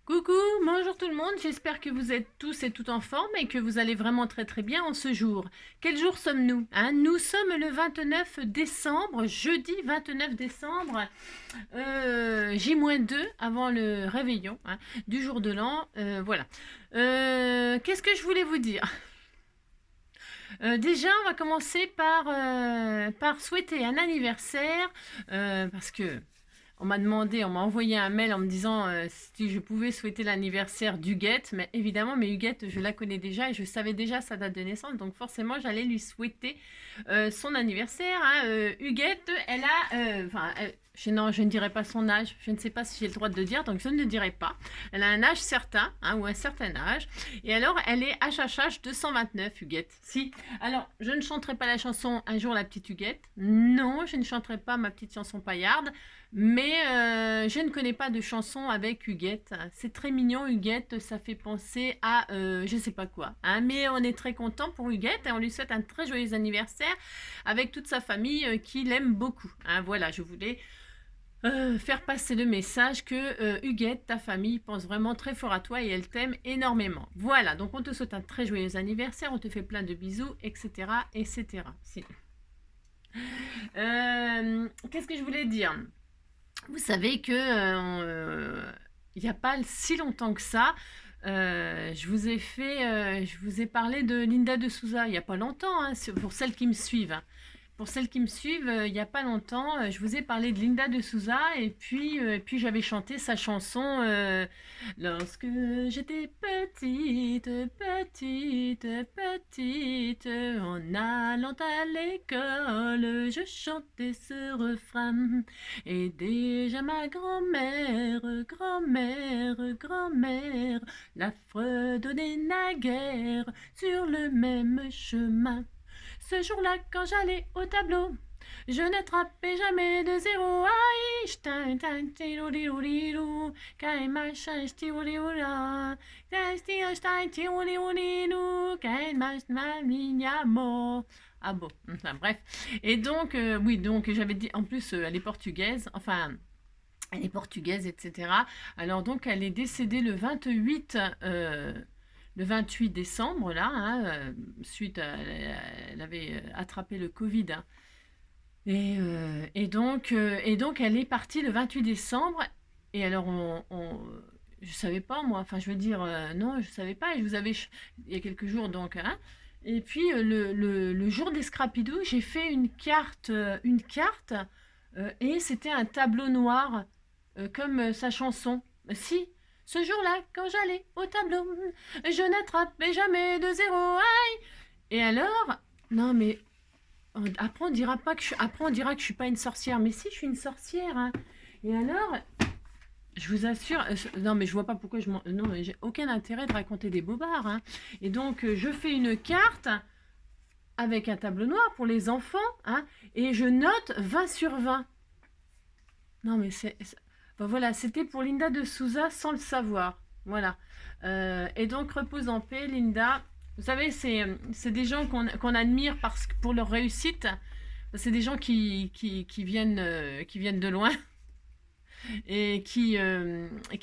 Coucou, bonjour tout le monde, j'espère que vous êtes tous et toutes en forme et que vous allez vraiment très très bien en ce jour. Quel jour sommes-nous, hein? Nous sommes le 29 décembre, jeudi 29 décembre, J-2 avant le réveillon, hein, du jour de l'an. Voilà. Qu'est-ce que je voulais vous dire? Déjà, on va commencer par souhaiter un anniversaire, parce que on m'a envoyé un mail en me disant si je pouvais souhaiter l'anniversaire d'Huguette, mais évidemment, mais Huguette, je la connais déjà et je savais déjà sa date de naissance, donc forcément, j'allais lui souhaiter son anniversaire, hein. Huguette, elle a, non, je ne dirai pas son âge, je ne sais pas si j'ai le droit de le dire, donc je ne le dirai pas. Elle a un âge certain, hein, ou un certain âge, et alors elle est HHH 229, Huguette. Si, alors je ne chanterai pas la chanson Un jour la petite Huguette, non, je ne chanterai pas ma petite chanson paillarde, mais je ne connais pas de chanson avec Huguette. C'est très mignon, Huguette, ça fait penser à je sais pas quoi, hein. Mais on est très content pour Huguette et on lui souhaite un très joyeux anniversaire avec toute sa famille qui l'aime beaucoup, hein. Voilà, je voulais faire passer le message que Huguette, ta famille, pense vraiment très fort à toi et elle t'aime énormément. Voilà, donc on te souhaite un très joyeux anniversaire, on te fait plein de bisous, etc. etc. Si. Qu'est-ce que je voulais dire? Vous savez que il n'y a pas si longtemps que ça, je vous ai parlé de Linda de Souza il n'y a pas longtemps, hein, pour celles qui me suivent, hein. Pour celles qui me suivent, il n'y a pas longtemps, je vous ai parlé de Linda de Souza et puis j'avais chanté sa chanson Lorsque j'étais petite, petite, petite, en allant à l'école, je chantais ce refrain. Et déjà ma grand-mère, grand-mère, grand-mère, la fredonnait naguère sur le même chemin. Ce jour-là, quand j'allais au tableau, je n'attrapais jamais de zéro. Aïe, j'tain, tain, tiroulirou, qu'aïe, machin, j'tiroulioula, j'tain, tiroulirou, qu'aïe, machin, mignamo. Ah bon, enfin, bref. Et donc, oui, donc j'avais dit, en plus, elle est portugaise, enfin, elle est portugaise, etc. Alors donc, elle est décédée le 28 décembre, là, hein, suite à, elle avait attrapé le Covid, hein. Et donc, elle est partie le 28 décembre. Et alors, je savais pas, moi. Enfin, je veux dire, non, je savais pas. Et je vous avais, il y a quelques jours, donc, hein. Et puis, le jour des Scrapidou, j'ai fait une carte, et c'était un tableau noir, comme sa chanson. Si, ce jour-là, quand j'allais au tableau, je n'attrapais jamais de zéro. Aïe. Et alors, non, mais après, on dira pas que après, on dira que je suis pas une sorcière, mais si, je suis une sorcière, hein. Et alors, je vous assure, non, mais je vois pas pourquoi non, mais j'ai aucun intérêt de raconter des bobards, hein. Et donc, je fais une carte avec un tableau noir pour les enfants, hein, et je note 20 sur 20. Non, mais ben voilà, c'était pour Linda de Souza sans le savoir. Voilà. Et donc, repose en paix, Linda. Vous savez, c'est des gens qu'on admire pour leur réussite. C'est des gens qui viennent de loin et qui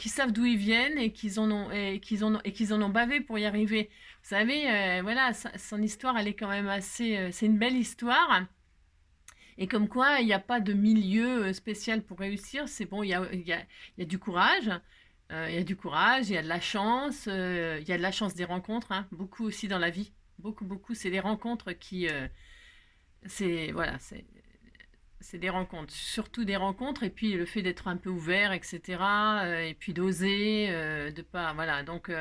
savent d'où ils viennent et qu'ils en ont bavé pour y arriver. Vous savez, voilà, son histoire, elle est quand même assez. C'est une belle histoire. Et comme quoi, il n'y a pas de milieu spécial pour réussir. C'est bon, il y a du courage. Il y a du courage, il y a de la chance, il y a de la chance des rencontres, hein, beaucoup aussi dans la vie. Beaucoup, beaucoup. C'est les rencontres qui. C'est voilà, c'est des rencontres, surtout des rencontres, et puis le fait d'être un peu ouvert, etc. Et puis d'oser, de pas, voilà. Donc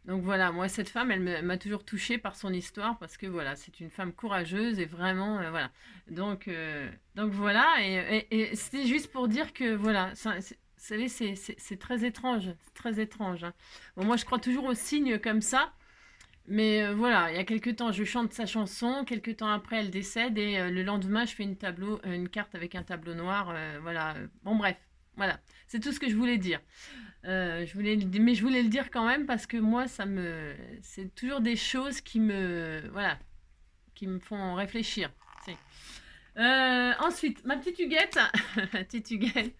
voilà, moi cette femme, m'a toujours touchée par son histoire parce que voilà, c'est une femme courageuse et vraiment, voilà. Donc voilà, et c'était juste pour dire que voilà, vous savez, c'est très étrange, c'est très étrange, hein. Bon, moi je crois toujours aux signes comme ça. Mais voilà, il y a quelques temps, je chante sa chanson, quelques temps après, elle décède, et le lendemain, je fais une carte avec un tableau noir. Voilà. Bon, bref, voilà. C'est tout ce que je voulais dire. Mais je voulais le dire quand même parce que moi, c'est toujours des choses voilà, qui me font réfléchir. Si. Ensuite, ma petite Huguette, ma petite Huguette,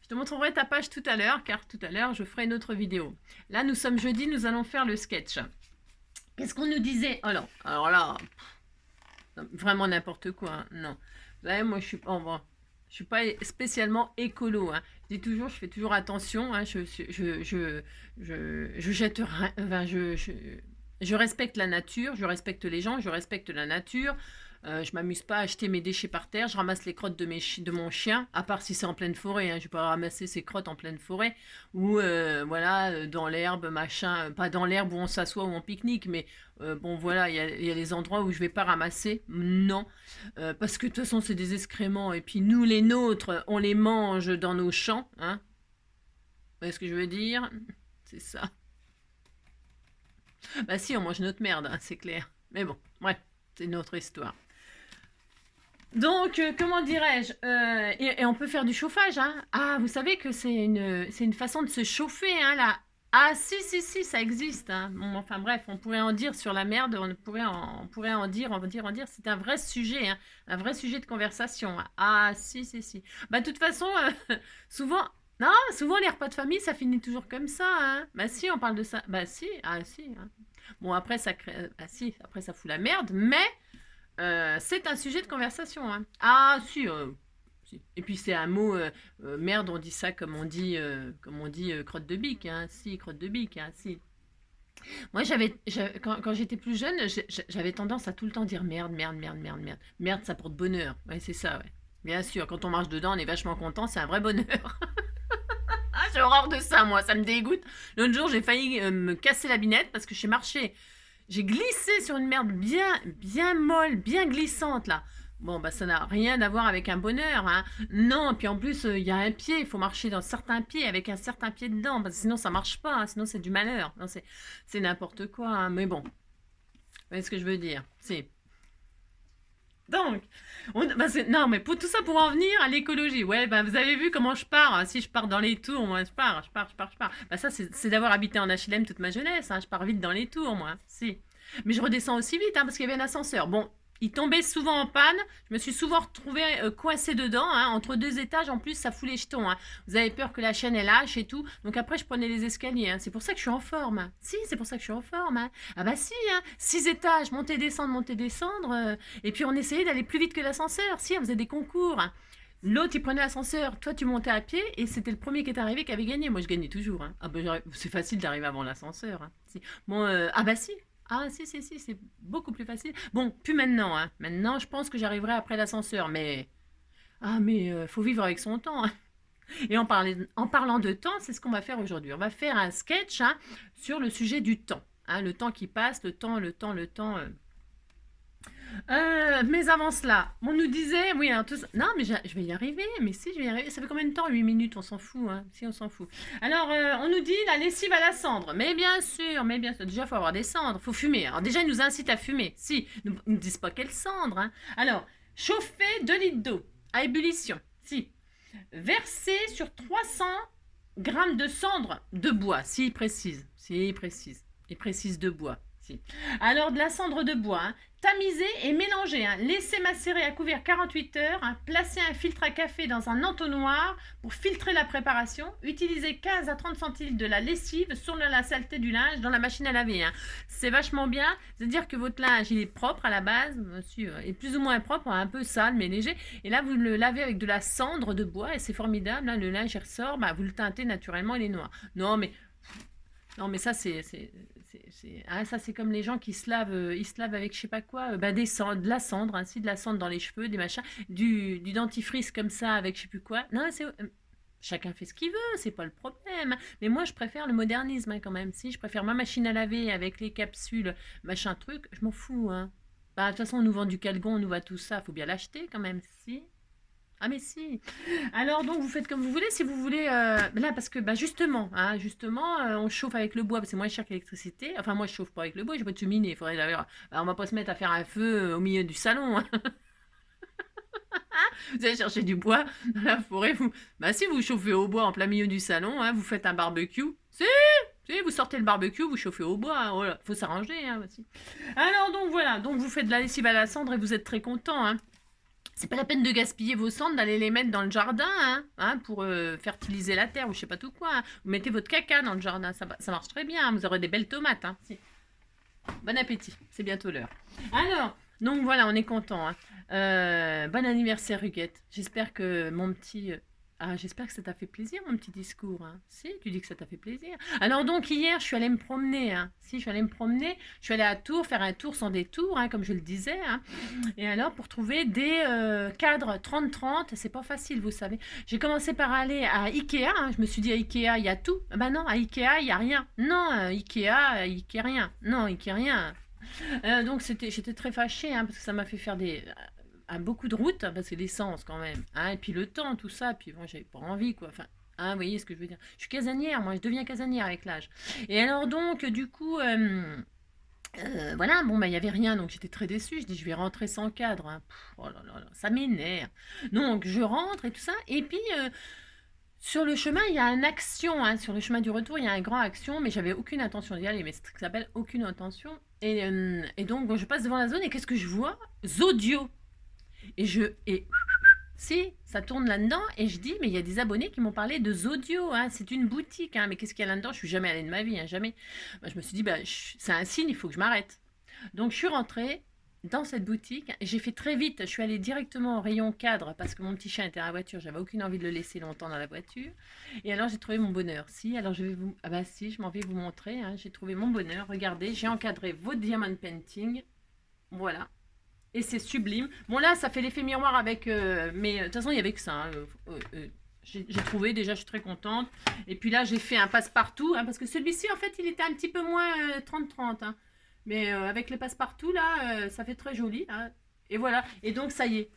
Je te montrerai ta page tout à l'heure, car tout à l'heure, je ferai une autre vidéo. Là, nous sommes jeudi, nous allons faire le sketch. Qu'est-ce qu'on nous disait? Alors là, vraiment n'importe quoi. Hein. Non. Vous savez, moi, je suis pas spécialement écolo. Hein. Je dis toujours, je fais toujours attention. Hein. Je jette rien. Enfin, je respecte la nature, je respecte les gens, je respecte la nature. Je m'amuse pas à acheter mes déchets par terre. Je ramasse les crottes de mon chien, à part si c'est en pleine forêt. Hein. Je vais pas ramasser ces crottes en pleine forêt ou voilà dans l'herbe, machin. Pas dans l'herbe où on s'assoit ou on pique-nique, mais bon voilà, il y a les endroits où je vais pas ramasser. Non, parce que de toute façon c'est des excréments et puis nous les nôtres, on les mange dans nos champs. Hein. Vous voyez ce que je veux dire? C'est ça. Bah si, on mange notre merde, hein, c'est clair. Mais bon, bref, c'est une autre histoire. Donc, comment dirais-je et on peut faire du chauffage. Hein. Ah, vous savez que c'est une façon de se chauffer, hein, là. Ah, si, ça existe. Hein. Bon, enfin bref, on pourrait en dire sur la merde, on pourrait en dire, c'est un vrai sujet, hein, un vrai sujet de conversation. Hein. Ah, si. Bah, de toute façon, souvent, non, souvent les repas de famille, ça finit toujours comme ça. Hein. Bah si, on parle de ça. Bah si, si. Hein. Bon, après, si, après ça fout la merde, mais... c'est un sujet de conversation. Hein. Ah, si, si. Et puis c'est un mot, merde, on dit ça comme on dit crotte de bique. Hein. Si, crotte de bique. Hein. Si. Moi, quand j'étais plus jeune, j'avais tendance à tout le temps dire merde. Merde, ça porte bonheur. Ouais, c'est ça, ouais. Bien sûr, quand on marche dedans, on est vachement content, c'est un vrai bonheur. Ah, j'ai horreur de ça, moi, ça me dégoûte. L'autre jour, j'ai failli me casser la binette parce que j'ai marché. J'ai glissé sur une merde bien molle, bien glissante, là. Bon, bah ça n'a rien à voir avec un bonheur, hein. Non, puis en plus, il y a un pied, il faut marcher dans certains pieds, avec un certain pied dedans, parce que sinon ça marche pas, hein, sinon c'est du malheur. Non, c'est n'importe quoi, hein, mais bon. Vous voyez ce que je veux dire? Si. Donc, non, mais pour tout ça, pour en venir à l'écologie, ouais, bah, vous avez vu comment je pars. Hein. Si je pars dans les tours, moi, je pars. Bah, ça, c'est d'avoir habité en HLM toute ma jeunesse. Hein. Je pars vite dans les tours, moi. Si. Mais je redescends aussi vite, hein, parce qu'il y avait un ascenseur. Bon, il tombait souvent en panne. Je me suis souvent retrouvée coincée dedans. Hein. Entre deux étages, en plus, ça fout les jetons. Hein. Vous avez peur que la chaîne, elle lâche et tout. Donc après, je prenais les escaliers. Hein. C'est pour ça que je suis en forme. Hein. Si, c'est pour ça que je suis en forme. Hein. Ah bah si, hein. 6 étages, monter, descendre. Et puis on essayait d'aller plus vite que l'ascenseur. Si, on faisait des concours. Hein. L'autre, il prenait l'ascenseur, toi, tu montais à pied, et c'était le premier qui est arrivé qui avait gagné. Moi, je gagnais toujours. Hein. Ah bah, c'est facile d'arriver avant l'ascenseur. Hein. Si. Bon, ah bah si. Ah si, c'est beaucoup plus facile. Bon, plus maintenant. Hein. Maintenant, je pense que j'arriverai après l'ascenseur, mais... Ah, mais faut vivre avec son temps. Hein. Et en parlant de temps, c'est ce qu'on va faire aujourd'hui. On va faire un sketch hein, sur le sujet du temps. Hein, le temps qui passe, le temps. Mais avant cela, on nous disait, oui, alors non, mais je vais y arriver, mais si, je vais y arriver. Ça fait combien de temps? 8 minutes, on s'en fout, hein. Si, on s'en fout. Alors, on nous dit la lessive à la cendre. Mais bien sûr, déjà, il faut avoir des cendres, il faut fumer. Alors, déjà, ils nous incitent à fumer. Si, ils ne disent pas quelle cendre. Hein. Alors, chauffer 2 litres d'eau à ébullition. Si. Verser sur 300 grammes de cendre de bois. Si, il précise. Il précise de bois. Si. Alors, de la cendre de bois, hein, tamiser et mélanger. Hein, laisser macérer à couvert 48 heures. Hein, placer un filtre à café dans un entonnoir pour filtrer la préparation. Utiliser 15 à 30 centilitres de la lessive sur la saleté du linge dans la machine à laver. Hein. C'est vachement bien. C'est-à-dire que votre linge, il est propre à la base. Monsieur, est plus ou moins propre, un peu sale, mais léger. Et là, vous le lavez avec de la cendre de bois et c'est formidable. Hein, le linge, il ressort. Bah, vous le teintez naturellement, il est noir. Non, mais ça, ça, c'est comme les gens qui se lavent, ils se lavent avec je sais pas quoi, de la cendre, ainsi de la cendre dans les cheveux, des machins, du dentifrice comme ça avec je sais plus quoi. Non, chacun fait ce qu'il veut, c'est pas le problème. Mais moi, je préfère le modernisme hein, quand même. Si, je préfère ma machine à laver avec les capsules, machin truc, je m'en fous. Hein. Bah, de toute façon, on nous vend du Calgon, on nous vend tout ça, faut bien l'acheter quand même, si. Ah mais si. Alors donc vous faites comme vous voulez, si vous voulez là parce que justement, on chauffe avec le bois parce que c'est moins cher que l'électricité. Enfin moi je chauffe pas avec le bois, j'ai pas de cheminée, il faudrait d'ailleurs on va pas se mettre à faire un feu au milieu du salon. Hein. Vous allez chercher du bois dans la forêt, si vous chauffez au bois en plein milieu du salon, hein, vous faites un barbecue. Si, vous sortez le barbecue, vous chauffez au bois, hein, voilà, faut s'arranger hein, aussi. Alors donc voilà, donc vous faites de la lessive à la cendre et vous êtes très content hein. C'est pas la peine de gaspiller vos cendres, d'aller les mettre dans le jardin, pour fertiliser la terre ou je sais pas tout quoi. Hein. Vous mettez votre caca dans le jardin, ça marche très bien, hein. Vous aurez des belles tomates. Hein. Si. Bon appétit, c'est bientôt l'heure. Alors, donc voilà, on est content. Hein. Bon anniversaire Huguette. J'espère que mon petit... j'espère que ça t'a fait plaisir, mon petit discours. Hein. Si, tu dis que ça t'a fait plaisir. Alors donc, hier, je suis allée me promener. Hein. Si, je suis allée me promener. Je suis allée à Tours, faire un tour sans détour, comme je le disais. Hein. Et alors, pour trouver des cadres 30-30, c'est pas facile, vous savez. J'ai commencé par aller à Ikea. Hein. Je me suis dit, à Ikea, il y a tout. Ben non, à Ikea, il n'y a rien. Non, Ikea, rien. Non, Ikea, rien. Donc, j'étais très fâchée, parce que ça m'a fait faire beaucoup de route, parce que l'essence quand même, et puis le temps, tout ça, puis moi j'avais pas envie quoi, enfin, vous voyez ce que je veux dire. Je suis casanière, moi je deviens casanière avec l'âge. Et alors donc, du coup, voilà, bon bah il y avait rien, donc j'étais très déçue, je dis je vais rentrer sans cadre, hein. Oh là là là, ça m'énerve. Donc je rentre et tout ça, et puis... sur le chemin, il y a un action. Hein. Sur le chemin du retour, il y a un grand action, mais j'avais aucune intention d'y aller. Mais c'est ce que ça s'appelle aucune intention. Et donc, bon, je passe devant la zone et qu'est-ce que je vois? Zodio. Et si, ça tourne là-dedans et je dis, mais il y a des abonnés qui m'ont parlé de Zodio, c'est une boutique, mais qu'est-ce qu'il y a là-dedans? Je suis jamais allée de ma vie, jamais. Bah, je me suis dit, c'est un signe, il faut que je m'arrête. Donc je suis rentrée dans cette boutique et j'ai fait très vite, je suis allée directement au rayon cadre parce que mon petit chien était à la voiture, j'avais aucune envie de le laisser longtemps dans la voiture. Et alors j'ai trouvé mon bonheur. Si, alors je vais vous... si, je m'en vais vous montrer, j'ai trouvé mon bonheur. Regardez, j'ai encadré vos diamond painting. Voilà. Et c'est sublime. Bon là, ça fait l'effet miroir avec... mais de toute façon, il n'y avait que ça. J'ai trouvé, déjà, je suis très contente. Et puis là, j'ai fait un passe-partout. Parce que celui-ci, en fait, il était un petit peu moins 30-30. Mais avec le passe-partout, là, ça fait très joli. Et voilà. Et donc, ça y est.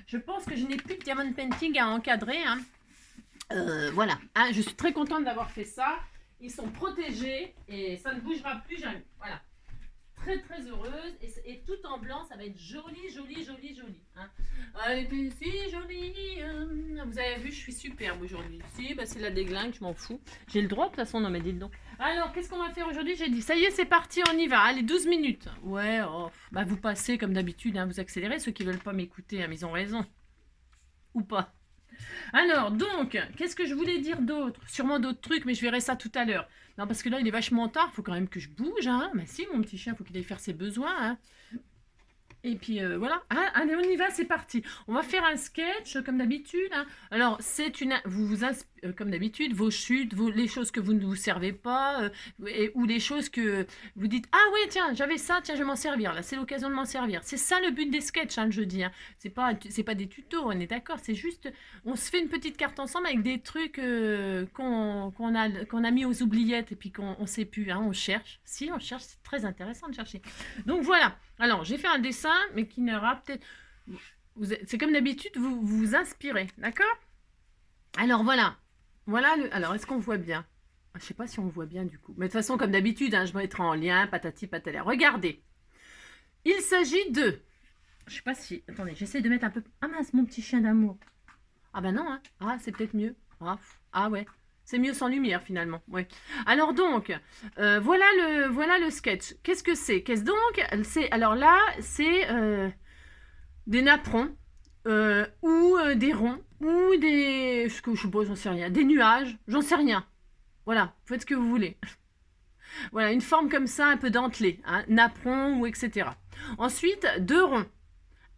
Je pense que je n'ai plus de diamond painting à encadrer. Voilà. Je suis très contente d'avoir fait ça. Ils sont protégés et ça ne bougera plus jamais. Voilà. Très très heureuse et tout en blanc, ça va être joli. Elle était si jolie. Vous avez vu, je suis superbe aujourd'hui. Si, c'est la déglingue, je m'en fous. J'ai le droit de toute façon, non mais dites donc. Alors, qu'est-ce qu'on va faire aujourd'hui? J'ai dit, ça y est, c'est parti, on y va. Allez, 12 minutes. Ouais, vous passez comme d'habitude, vous accélérez. Ceux qui veulent pas m'écouter, mais ils ont raison. Ou pas. Alors, donc, qu'est-ce que je voulais dire d'autre? Sûrement d'autres trucs, mais je verrai ça tout à l'heure. Non, parce que là, il est vachement tard, il faut quand même que je bouge. Mais si, mon petit chien, il faut qu'il aille faire ses besoins. Et puis, voilà. Allez, on y va, c'est parti. On va faire un sketch, comme d'habitude. Alors, comme d'habitude, vos chutes, les choses que vous ne vous servez pas, ou les choses que vous dites, ah ouais, tiens, j'avais ça, tiens, je vais m'en servir. Là, c'est l'occasion de m'en servir. C'est ça le but des sketchs, le jeudi. C'est pas des tutos, on est d'accord. C'est juste, on se fait une petite carte ensemble avec des trucs qu'on a mis aux oubliettes et puis qu'on ne sait plus. On cherche. Si, on cherche, c'est très intéressant de chercher. Donc voilà. Alors, j'ai fait un dessin, mais qui n'aura peut-être... C'est comme d'habitude, vous vous inspirez, d'accord? Alors, voilà. Alors, est-ce qu'on voit bien? Je ne sais pas si on voit bien, du coup. Mais de toute façon, comme d'habitude, je mettrai en lien, patati patala. Regardez. Il s'agit de... Je ne sais pas si... Attendez, j'essaie de mettre un peu... Ah mince, mon petit chien d'amour. Ah ben non, c'est peut-être mieux. Ouais. C'est mieux sans lumière finalement. Ouais. Alors donc, voilà le sketch. Qu'est-ce que c'est? Alors là, c'est des napperons ou des ronds ou des... Je sais pas, j'en sais rien. Des nuages, j'en sais rien. Voilà, faites ce que vous voulez. Voilà, une forme comme ça, un peu dentelée. Napperon ou etc. Ensuite, deux ronds.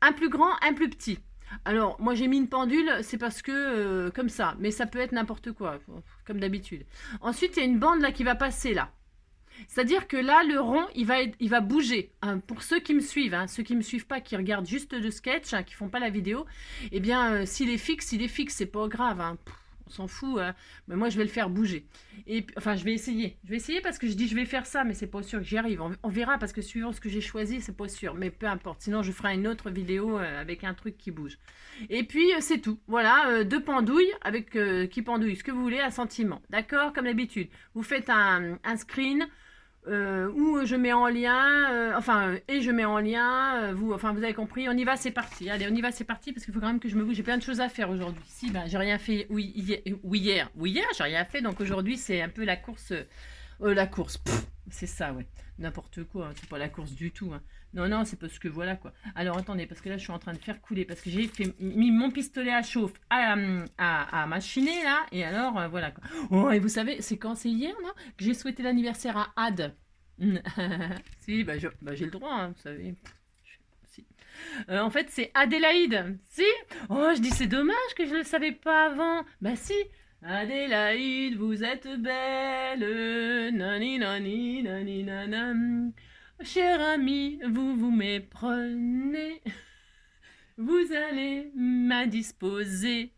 Un plus grand, un plus petit. Alors, moi j'ai mis une pendule, c'est parce que, comme ça, mais ça peut être n'importe quoi, comme d'habitude. Ensuite, il y a une bande là qui va passer là. C'est-à-dire que là, le rond, il va bouger. Pour ceux qui me suivent, ceux qui ne me suivent pas, qui regardent juste le sketch, qui font pas la vidéo, eh bien, s'il est fixe, c'est pas grave. On s'en fout, mais moi je vais le faire bouger. Et enfin, je vais essayer parce que je vais faire ça, mais c'est pas sûr que j'y arrive. On verra parce que suivant ce que j'ai choisi, c'est pas sûr, mais peu importe. Sinon, je ferai une autre vidéo avec un truc qui bouge. Et puis c'est tout. Voilà, deux pendouilles avec qui pendouillent ce que vous voulez, un sentiment. D'accord, comme d'habitude. Vous faites un screen. Où je mets en lien, je mets en lien, vous avez compris, on y va, c'est parti. Allez, on y va, c'est parti, parce qu'il faut quand même que je me bouge, j'ai plein de choses à faire aujourd'hui. Si, j'ai rien fait, hier, j'ai rien fait, donc aujourd'hui, c'est un peu la course La course, c'est ça, ouais. N'importe quoi, hein, c'est pas la course du tout. Hein. Non, non, c'est parce que voilà quoi. Alors attendez, parce que là je suis en train de faire couler, parce que mis mon pistolet à chauffe à machiner là, et alors voilà quoi. Oh, et vous savez, c'est quand c'est hier, non? Que j'ai souhaité l'anniversaire à Ad. Si, j'ai le droit, hein, vous savez. Si. En fait, c'est Adélaïde. Si? Oh, je dis c'est dommage que je ne le savais pas avant. Bah si. Adélaïde, vous êtes belle, nani nani nani nanam. Chère amie, vous vous méprenez, vous allez m'indisposer,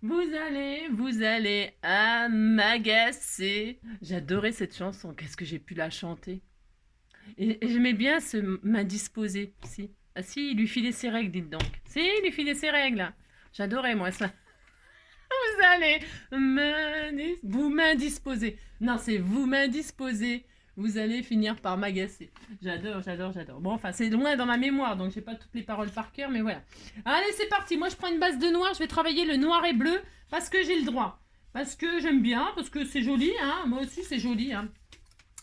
vous allez à m'agacer. J'adorais cette chanson, qu'est-ce que j'ai pu la chanter. Et j'aimais bien ce m'indisposer, si. Ah si, il lui filait ses règles, dites donc. Si, il lui filait ses règles. J'adorais moi ça. Vous allez vous m'indisposer. Non, c'est vous m'indisposer. Vous allez finir par m'agacer. J'adore, j'adore, j'adore. Bon, enfin, c'est loin dans ma mémoire, donc j'ai pas toutes les paroles par cœur, mais voilà. Allez, c'est parti. Moi, je prends une base de noir. Je vais travailler le noir et bleu parce que j'ai le droit. Parce que j'aime bien, parce que c'est joli, hein. Moi aussi, c'est joli, hein.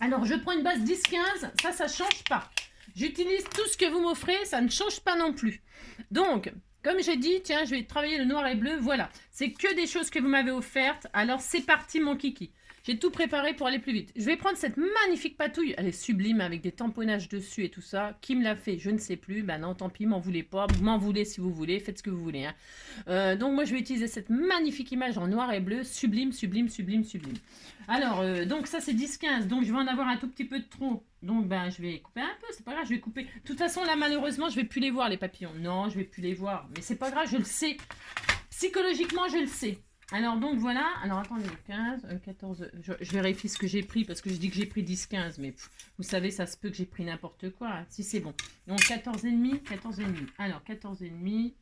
Alors, je prends une base 10-15. Ça change pas. J'utilise tout ce que vous m'offrez. Ça ne change pas non plus. Donc, comme j'ai dit, tiens, je vais travailler le noir et bleu. Voilà. C'est que des choses que vous m'avez offertes. Alors, c'est parti, mon kiki. J'ai tout préparé pour aller plus vite. Je vais prendre cette magnifique patouille. Elle est sublime avec des tamponnages dessus et tout ça. Qui me l'a fait? Je ne sais plus. Ben non, tant pis, m'en voulez pas. M'en voulez si vous voulez. Faites ce que vous voulez. Hein. Donc moi, je vais utiliser cette magnifique image en noir et bleu. Sublime, sublime, sublime, sublime. Alors, donc ça, c'est 10-15. Donc, je vais en avoir un tout petit peu de trop. Donc, ben, je vais couper un peu. C'est pas grave, je vais couper. De toute façon, là, malheureusement, je vais plus les voir, les papillons. Non, je vais plus les voir. Mais c'est pas grave, je le sais. Psychologiquement, je le sais. Alors, donc, voilà. Alors, attendez, 15, 14... Je vérifie ce que j'ai pris, parce que je dis que j'ai pris 10-15, mais vous savez, ça se peut que j'ai pris n'importe quoi. Hein, si c'est bon. Donc, 14,5, 14,5. Alors, 14,5.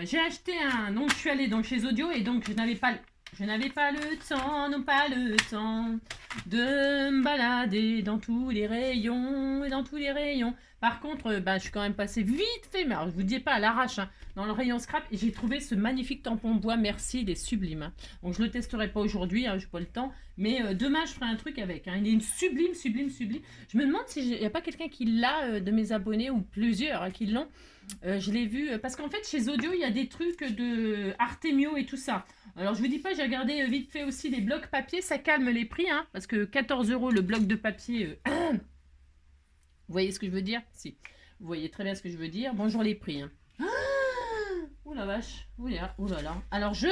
J'ai acheté un... Donc, je suis allée donc, chez Audio, et donc, je n'avais pas le temps, non pas le temps, de me balader dans tous les rayons, et dans tous les rayons. Par contre, je suis quand même passée vite fait, mais alors, je vous dis pas à l'arrache, hein, dans le rayon scrap, et j'ai trouvé ce magnifique tampon bois, merci, il est sublime. Hein. Donc je le testerai pas aujourd'hui, hein, j'ai pas le temps, mais demain je ferai un truc avec. Hein. Il est une sublime, sublime, sublime. Je me demande s'il n'y a pas quelqu'un qui l'a de mes abonnés, ou plusieurs hein, qui l'ont. Je l'ai vu, parce qu'en fait chez Audio, il y a des trucs de Artemio et tout ça. Alors je vous dis pas, j'ai regardé vite fait aussi les blocs papier, ça calme les prix, hein, parce que 14 € le bloc de papier... Vous voyez ce que je veux dire? Si. Vous voyez très bien ce que je veux dire. Bonjour les prix. Hein. Ouh la vache. Ouh là là. Alors je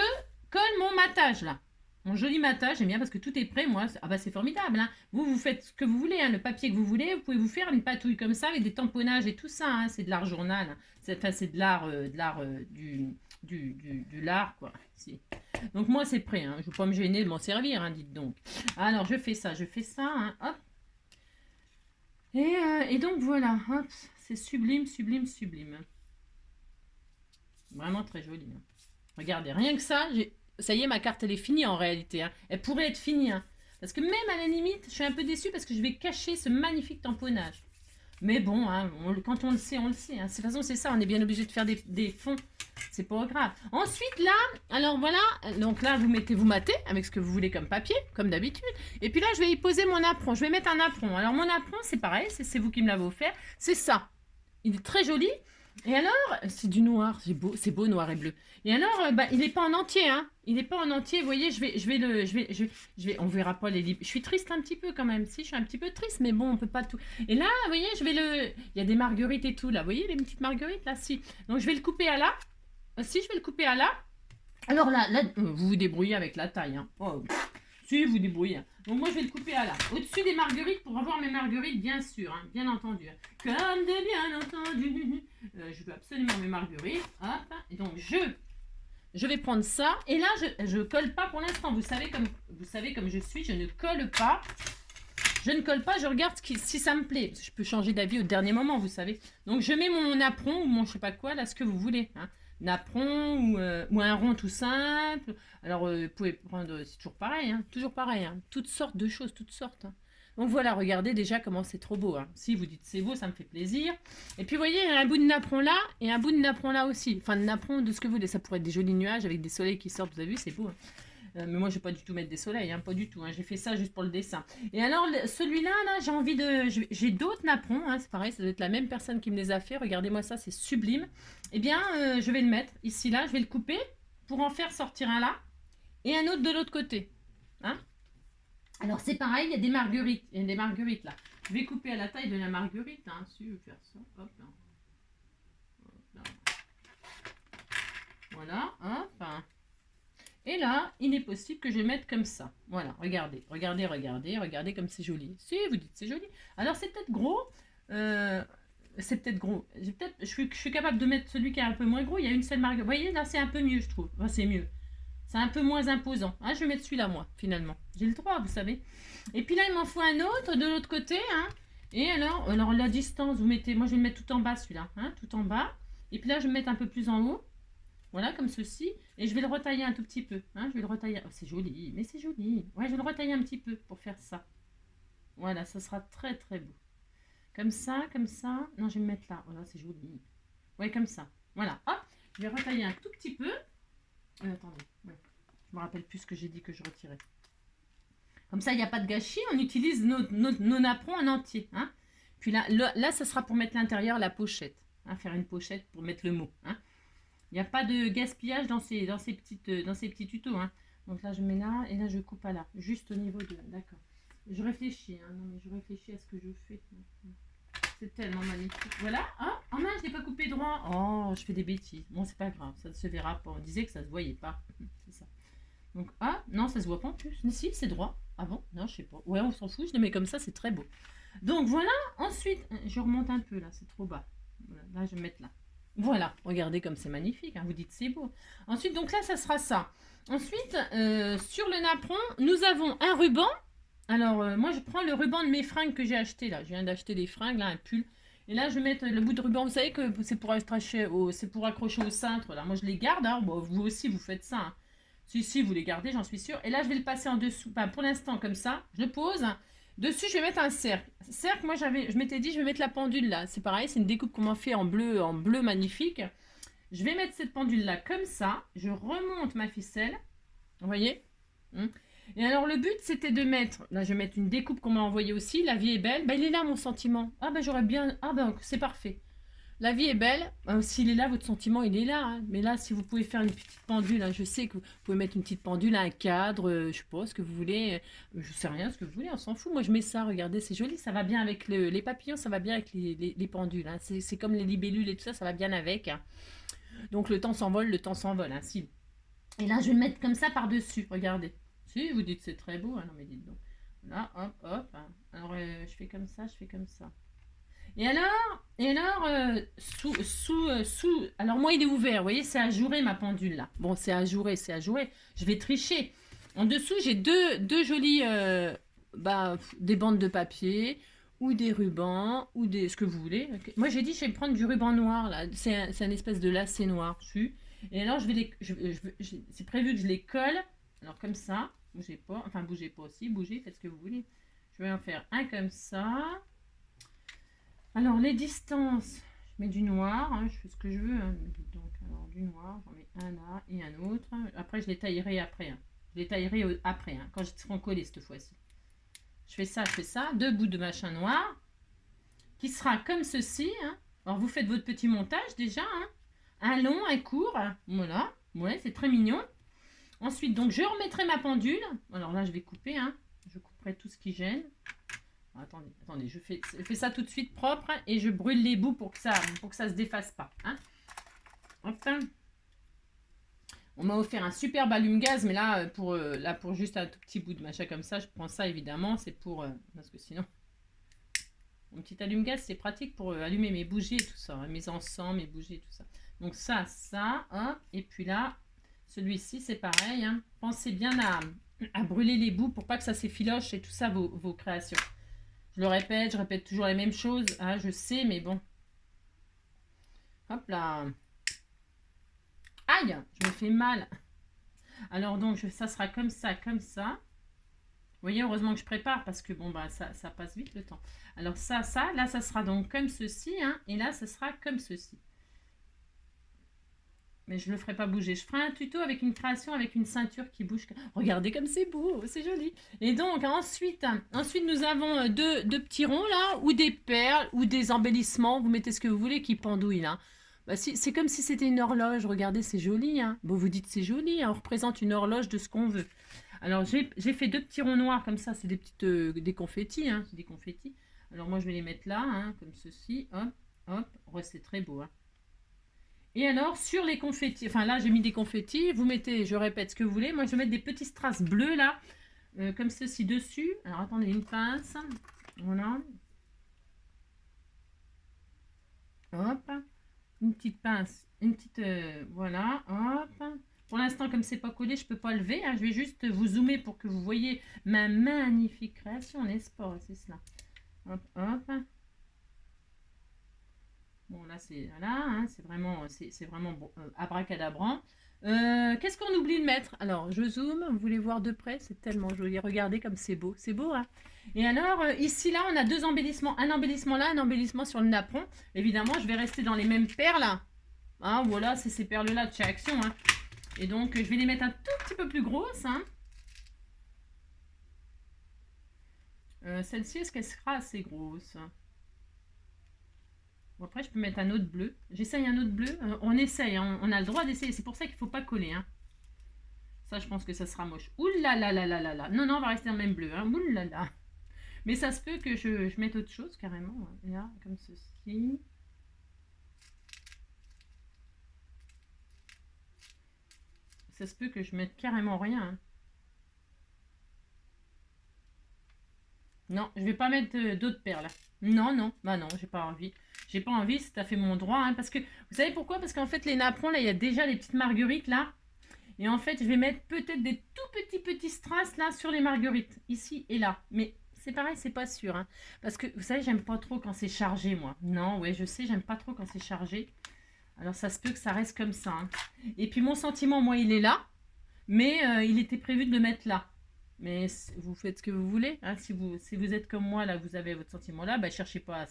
colle mon matage là. Mon joli matage, j'aime bien parce que tout est prêt. Moi, ah bah c'est formidable. Hein. Vous faites ce que vous voulez. Hein. Le papier que vous voulez, vous pouvez vous faire une patouille comme ça avec des tamponnages et tout ça. Hein. C'est de l'art journal. Hein. C'est de l'art du lard quoi. Si. Donc moi c'est prêt. Hein. Je ne veux pas me gêner de m'en servir. Hein, dites donc. Alors je fais ça. Hein. Hop. Et donc voilà, c'est sublime, sublime, sublime. Vraiment très joli. Hein. Regardez, rien que ça, ça y est, ma carte elle est finie en réalité. Hein. Elle pourrait être finie. Hein. Parce que même à la limite, je suis un peu déçue parce que je vais cacher ce magnifique tamponnage. Mais bon, hein, quand on le sait, on le sait. Hein. De toute façon, c'est ça, on est bien obligé de faire des fonds. C'est pas grave. Ensuite, là, alors voilà, donc là, vous matez avec ce que vous voulez comme papier, comme d'habitude. Et puis là, je vais y poser mon apron. Je vais mettre un apron. Alors, mon apron, c'est pareil, c'est vous qui me l'avez offert. C'est ça. Il est très joli. Et alors, c'est du noir, c'est beau noir et bleu. Et alors, il n'est pas en entier, hein. Il n'est pas en entier. Vous voyez, on verra pas les livres. Je suis triste un petit peu quand même. Si, je suis un petit peu triste, mais bon, on peut pas tout. Et là, vous voyez, il y a des marguerites et tout là. Vous voyez les petites marguerites là, si. Donc je vais le couper à là. Si, je vais le couper à là. Alors là, vous vous débrouillez avec la taille. Hein. Oh, si, vous débrouillez. Donc moi, je vais le couper à là. Au-dessus des marguerites pour avoir mes marguerites, bien sûr. Hein, bien entendu. Comme de bien entendu. Je veux absolument mes marguerites. Hop. Et donc, je vais prendre ça. Et là, je colle pas pour l'instant. Vous savez comme je suis. Je ne colle pas. Je regarde si ça me plaît. Je peux changer d'avis au dernier moment, vous savez. Donc, je mets mon apron ou mon je sais pas quoi, là, ce que vous voulez. Hein. Napron ou un rond tout simple. Alors, vous pouvez prendre, c'est toujours pareil, hein, toutes sortes de choses, toutes sortes. Hein. Donc voilà, regardez déjà comment c'est trop beau. Hein. Si vous dites c'est beau, ça me fait plaisir. Et puis, vous voyez, il y a un bout de napperon là et un bout de napperon là aussi. Enfin, de napperon de ce que vous voulez. Ça pourrait être des jolis nuages avec des soleils qui sortent, vous avez vu, c'est beau. Hein. Mais moi, je vais pas du tout mettre des soleils, hein, pas du tout. Hein. J'ai fait ça juste pour le dessin. Et alors, celui-là, là, j'ai envie de... J'ai d'autres napperons, hein, c'est pareil, ça doit être la même personne qui me les a fait. Regardez-moi ça, c'est sublime. Eh bien, je vais le mettre ici, là, je vais le couper pour en faire sortir un là et un autre de l'autre côté. Hein. Alors, c'est pareil, il y a des marguerites. Il y a des marguerites, là. Je vais couper à la taille de la marguerite. Hein. Si je veux faire ça, hop là. Hop là. Voilà, hop. Et là, il est possible que je mette comme ça. Voilà, regardez, regardez, regardez, regardez comme c'est joli. Si, vous dites c'est joli. Alors, c'est peut-être gros. C'est peut-être gros. Je suis capable de mettre celui qui est un peu moins gros. Il y a une seule marque. Vous voyez, là, c'est un peu mieux, je trouve. Enfin, c'est mieux. C'est un peu moins imposant. Ah, je vais mettre celui-là, moi, finalement. J'ai le droit, vous savez. Et puis là, il m'en faut un autre de l'autre côté. Hein. Et alors, la distance, vous mettez... Moi, je vais le mettre tout en bas, celui-là. Hein, tout en bas. Et puis là, je vais me mettre un peu plus en haut. Voilà, comme ceci. Et je vais le retailler un tout petit peu. Hein, je vais le retailler. Oh, c'est joli, mais c'est joli. Ouais, je vais le retailler un petit peu pour faire ça. Voilà, ça sera très très beau. Comme ça, comme ça. Non, je vais me mettre là. Voilà, c'est joli. Ouais, comme ça. Voilà, hop. Je vais retailler un tout petit peu. Attendez. Ouais. Je me rappelle plus ce que j'ai dit que je retirais. Comme ça, il n'y a pas de gâchis. On utilise nos napperons en entier. Hein. Puis là, ça sera pour mettre l'intérieur, la pochette. Hein, faire une pochette pour mettre le mot. Hein. Il n'y a pas de gaspillage dans ces petits tutos. Hein. Donc là, je mets là et là, je coupe à là. Juste au niveau de... D'accord. Je réfléchis. Hein. Non, mais je réfléchis à ce que je fais. C'est tellement magnifique. Voilà. Ah, oh mince, je n'ai pas coupé droit. Oh, je fais des bêtises. Bon, c'est pas grave. Ça ne se verra pas. On disait que ça ne se voyait pas. C'est ça. Donc, ah, non, ça se voit pas en plus. Mais si, c'est droit. Ah bon? Non, je sais pas. Ouais, on s'en fout. Je le mets comme ça. C'est très beau. Donc, voilà. Ensuite, je remonte un peu là. C'est trop bas. Voilà. Là, je vais mettre là. Voilà, regardez comme c'est magnifique, hein, vous dites c'est beau. Ensuite, donc là, ça sera ça. Ensuite, sur le napperon, nous avons un ruban. Alors, moi, je prends le ruban de mes fringues que j'ai acheté là. Je viens d'acheter des fringues, là, un pull. Et là, je vais mettre le bout de ruban. Vous savez que c'est pour accrocher au cintre. Là. Moi, je les garde. Hein. Bon, vous aussi, vous faites ça. Hein. Si, vous les gardez, j'en suis sûre. Et là, je vais le passer en dessous. Enfin, pour l'instant, comme ça. Je le pose. Dessus, je vais mettre un cercle. Cercle, moi, je m'étais dit, je vais mettre la pendule là. C'est pareil, c'est une découpe qu'on m'a fait en bleu magnifique. Je vais mettre cette pendule là comme ça. Je remonte ma ficelle. Vous voyez? Et alors, le but, c'était de mettre... Là, je vais mettre une découpe qu'on m'a envoyée aussi. La vie est belle. Ben, il est là, mon sentiment. Ah, ben, j'aurais bien... Ah, ben, c'est parfait. La vie est belle. S'il est là, votre sentiment, il est là. Hein. Mais là, si vous pouvez faire une petite pendule, hein, je sais que vous pouvez mettre une petite pendule, un cadre, je sais pas, ce que vous voulez. Je sais rien, ce que vous voulez, on s'en fout. Moi, je mets ça, regardez, c'est joli. Ça va bien avec les papillons, ça va bien avec les pendules. Hein. C'est comme les libellules et tout ça, ça va bien avec. Hein. Donc, le temps s'envole, Hein, si. Et là, je vais le mettre comme ça par-dessus, regardez. Si, vous dites c'est très beau. Hein, non, mais dites donc. Là, hop, hop. Hein. Alors, je fais comme ça, je fais comme ça. Et alors, alors moi il est ouvert, vous voyez, c'est ajouré ma pendule là. Bon, c'est ajouré. Je vais tricher. En dessous, j'ai deux jolis, des bandes de papier ou des rubans ou ce que vous voulez. Moi j'ai dit je vais prendre du ruban noir là. C'est un espèce de lacet noir dessus. Et alors c'est prévu que je les colle. Alors comme ça, bougez pas, enfin bougez pas aussi, bougez, faites ce que vous voulez. Je vais en faire un comme ça. Alors, les distances, je mets du noir, hein, je fais ce que je veux. Hein. Donc, alors, du noir, j'en mets un là et un autre. Après, je les taillerai après. Hein. Je les taillerai après, hein, quand ils seront collés cette fois-ci. Je fais ça. Deux bouts de machin noir, qui sera comme ceci. Hein. Alors, vous faites votre petit montage déjà. Hein. Un long, un court. Hein. Voilà. Ouais, c'est très mignon. Ensuite, donc, je remettrai ma pendule. Alors là, je vais couper. Hein. Je couperai tout ce qui gêne. Attendez, je fais ça tout de suite propre et je brûle les bouts pour que ça se défasse pas. Hein. Enfin, on m'a offert un superbe allume-gaz, mais là pour juste un tout petit bout de machin comme ça, je prends ça évidemment, c'est pour parce que sinon, mon petit allume-gaz c'est pratique pour allumer mes bougies et tout ça, hein, mes encens, mes bougies et tout ça. Donc ça, hein, et puis là, celui-ci c'est pareil. Hein. Pensez bien à brûler les bouts pour pas que ça s'effiloche et tout ça vos créations. Je répète toujours les mêmes choses. Hein, je sais, mais bon. Hop là. Aïe, je me fais mal. Alors donc, ça sera comme ça, comme ça. Vous voyez, heureusement que je prépare parce que bon, bah ça passe vite le temps. Alors ça, là, ça sera donc comme ceci. Hein, et là, ça sera comme ceci. Mais je ne le ferai pas bouger. Je ferai un tuto avec une création, avec une ceinture qui bouge. Regardez comme c'est beau, c'est joli. Et donc, ensuite nous avons deux petits ronds là, ou des perles, ou des embellissements. Vous mettez ce que vous voulez qui pendouille là. Bah, c'est comme si c'était une horloge. Regardez, c'est joli. Hein. Bon, vous dites c'est joli. Hein. On représente une horloge de ce qu'on veut. Alors, j'ai fait deux petits ronds noirs comme ça. C'est des petites des confettis. Hein. C'est des confettis. Alors, moi, je vais les mettre là, hein, comme ceci. Hop, hop. Ouais, c'est très beau. Hein. Et alors, sur les confettis, enfin là, j'ai mis des confettis. Vous mettez, je répète, ce que vous voulez. Moi, je vais mettre des petits strass bleus là, comme ceci dessus. Alors, attendez, une pince. Voilà. Hop. Une petite pince. Une petite, voilà. Hop. Pour l'instant, comme c'est pas collé, je peux pas lever. Hein. Je vais juste vous zoomer pour que vous voyez ma magnifique création, n'est-ce pas? C'est cela. Hop, hop. Bon, là, c'est voilà, hein, c'est vraiment bon, abracadabrant. Qu'est-ce qu'on oublie de mettre? Alors, je zoome, vous voulez voir de près? C'est tellement joli. Regardez comme c'est beau, hein. Et alors, ici, là, on a deux embellissements. Un embellissement là, un embellissement sur le napperon. Évidemment, je vais rester dans les mêmes perles. Hein, voilà, c'est ces perles-là de chez Action. Hein. Et donc, je vais les mettre un tout petit peu plus grosses. Hein. Celle-ci, est-ce qu'elle sera assez grosse? Bon, après, je peux mettre un autre bleu. J'essaye un autre bleu. On essaye, hein. On a le droit d'essayer. C'est pour ça qu'il ne faut pas coller. Hein. Ça, je pense que ça sera moche. Ouh là là là là là là. Non, non, on va rester dans le même bleu. Hein. Ouh là là. Mais ça se peut que je mette autre chose, carrément. Hein. Là, comme ceci. Ça se peut que je mette carrément rien. Hein. Non, je vais pas mettre d'autres perles. Non, non, bah non, j'ai pas envie. J'ai pas envie, c'est tout à fait mon droit. Hein, parce que, vous savez pourquoi? Parce qu'en fait, les napperons, là, il y a déjà les petites marguerites, là. Et en fait, je vais mettre peut-être des tout petits strass, là, sur les marguerites. Ici et là. Mais c'est pareil, c'est pas sûr. Hein, parce que, vous savez, j'aime pas trop quand c'est chargé, moi. Non, ouais, je sais, j'aime pas trop quand c'est chargé. Alors, ça se peut que ça reste comme ça. Hein. Et puis, mon sentiment, moi, il est là. Mais il était prévu de le mettre là. Mais vous faites ce que vous voulez. Hein. Si vous êtes comme moi, là, vous avez votre sentiment là, bah, cherchez pas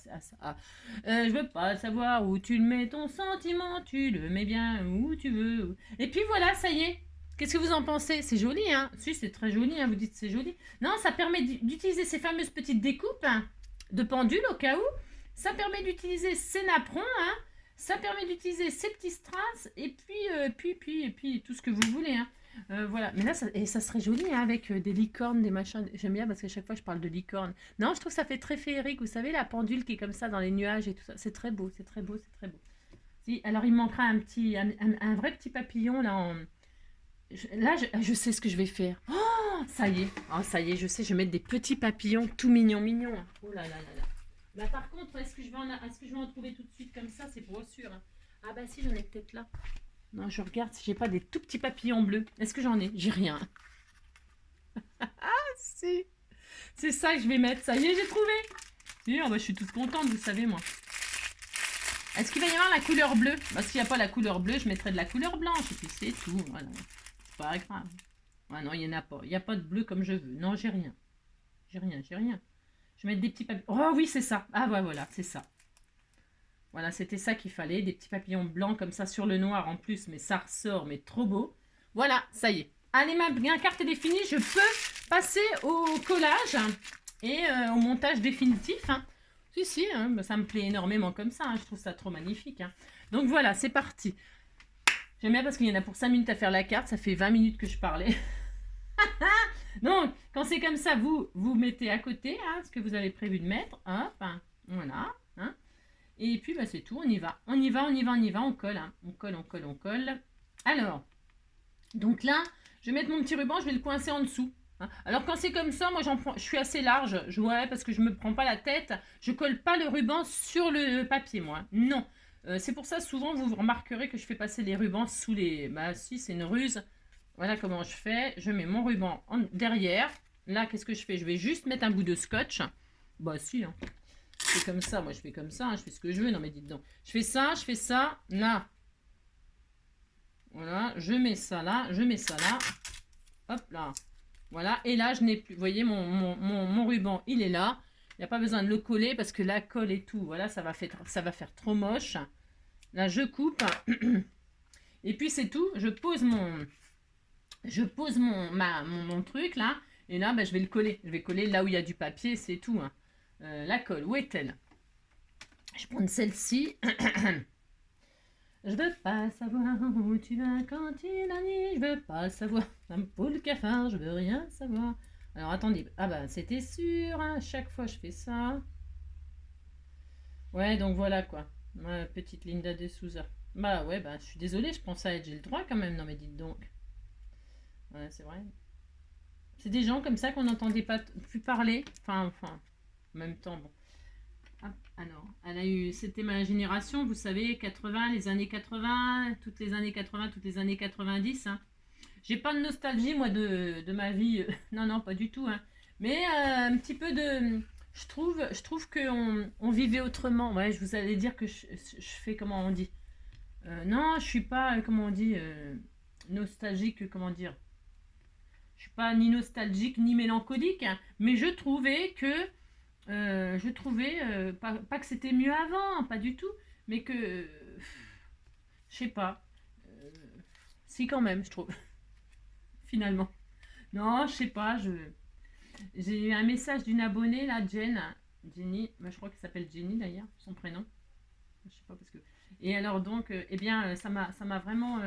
je veux pas savoir où tu le mets ton sentiment, tu le mets bien où tu veux. Et puis voilà, ça y est. Qu'est-ce que vous en pensez? C'est joli, hein? Si, c'est très joli, hein, vous dites c'est joli. Non, ça permet d'utiliser ces fameuses petites découpes hein, de pendules au cas où. Ça permet d'utiliser ces napperons, hein. Ça permet d'utiliser ces petits strass et puis tout ce que vous voulez, hein. Voilà, mais là, ça serait joli hein, avec des licornes, des machins. J'aime bien parce qu'à chaque fois, je parle de licornes. Non, je trouve que ça fait très féerique. Vous savez, la pendule qui est comme ça dans les nuages et tout ça. C'est très beau, c'est très beau, c'est très beau. Si, alors, il me manquera un vrai petit papillon là. Là, je sais ce que je vais faire. Oh, ça y est, je sais, je vais mettre des petits papillons tout mignons, mignons. Oh là là là là. Bah, par contre, est-ce que je vais en trouver tout de suite comme ça? C'est pour sûr. Hein. Ah bah si, j'en ai peut-être là. Non, je regarde si j'ai pas des tout petits papillons bleus. Est-ce que j'en ai? J'ai rien. Si. C'est ça que je vais mettre. Ça y est, j'ai trouvé. Si, oh bah, je suis toute contente, vous savez, moi. Est-ce qu'il va y avoir la couleur bleue? Bah, s'il n'y a pas la couleur bleue, je mettrai de la couleur blanche. Et puis c'est tout. Voilà. C'est pas grave. Ah non, il n'y en a pas. Il n'y a pas de bleu comme je veux. Non, j'ai rien. J'ai rien, j'ai rien. Je vais mettre des petits papillons. Oh oui, c'est ça. Ah ouais, voilà, c'est ça. Voilà, c'était ça qu'il fallait. Des petits papillons blancs comme ça sur le noir en plus. Mais ça ressort, mais trop beau. Voilà, ça y est. Allez, ma carte est définie. Je peux passer au collage et au montage définitif. Hein. Si, hein, ça me plaît énormément comme ça. Hein. Je trouve ça trop magnifique. Hein. Donc voilà, c'est parti. J'aime bien parce qu'il y en a pour 5 minutes à faire la carte. Ça fait 20 minutes que je parlais. Donc, quand c'est comme ça, vous mettez à côté hein, ce que vous avez prévu de mettre. Hop, hein, voilà. Hein. Et puis, bah, c'est tout, on y va. On y va, on colle. Hein. On colle. Alors, donc là, je vais mettre mon petit ruban, je vais le coincer en dessous. Hein. Alors, quand c'est comme ça, moi, je suis assez large. Ouais, parce que je ne me prends pas la tête. Je colle pas le ruban sur le papier, moi. Non. C'est pour ça, souvent, vous remarquerez que je fais passer les rubans sous les... Bah, si, c'est une ruse. Voilà comment je fais. Je mets mon ruban derrière. Là, qu'est-ce que je fais? Je vais juste mettre un bout de scotch. Bah, si, hein. C'est comme ça, moi je fais comme ça, hein, je fais ce que je veux, non mais dites donc. Je fais ça, là. Voilà, je mets ça là, hop là. Voilà, et là je n'ai plus, vous voyez mon ruban, il est là. Il n'y a pas besoin de le coller parce que la colle et tout, voilà, ça va faire trop moche. Là je coupe. Et puis c'est tout. Je pose mon truc là. Et là, bah, je vais le coller. Je vais coller là où il y a du papier, c'est tout, hein. La colle, où est-elle? Je vais prendre celle-ci. Je veux pas savoir où tu vas quand il a nuit. Je veux pas savoir. Un poule cafard, je veux rien savoir. Alors attendez. Ah bah c'était sûr, hein. Chaque fois je fais ça. Ouais, donc voilà quoi. Ma petite Linda de Souza. Bah ouais, bah je suis désolée, je pense à être. J'ai le droit quand même. Non mais dites donc. Ouais, c'est vrai. C'est des gens comme ça qu'on n'entendait pas plus parler. Enfin, en même temps, bon. Ah, alors, elle a eu, c'était ma génération, vous savez, 80, les années 80, toutes les années 80, toutes les années 90, hein. J'ai pas de nostalgie, moi, de ma vie. Non, non, pas du tout, hein. Mais un petit peu de. Je trouve qu'on on vivait autrement. Ouais, je vous allais dire que je fais, comment on dit. Non, je suis pas, comment on dit, nostalgique, comment dire. Je suis pas ni nostalgique ni mélancolique, hein, mais je trouvais pas que c'était mieux avant, pas du tout, mais que, je sais pas, euh, si quand même, je trouve, finalement. Non, je sais pas, j'ai eu un message d'une abonnée, là, Jenny, je crois qu'elle s'appelle Jenny d'ailleurs, son prénom, je sais pas parce que... Et alors donc, eh bien, ça m'a vraiment...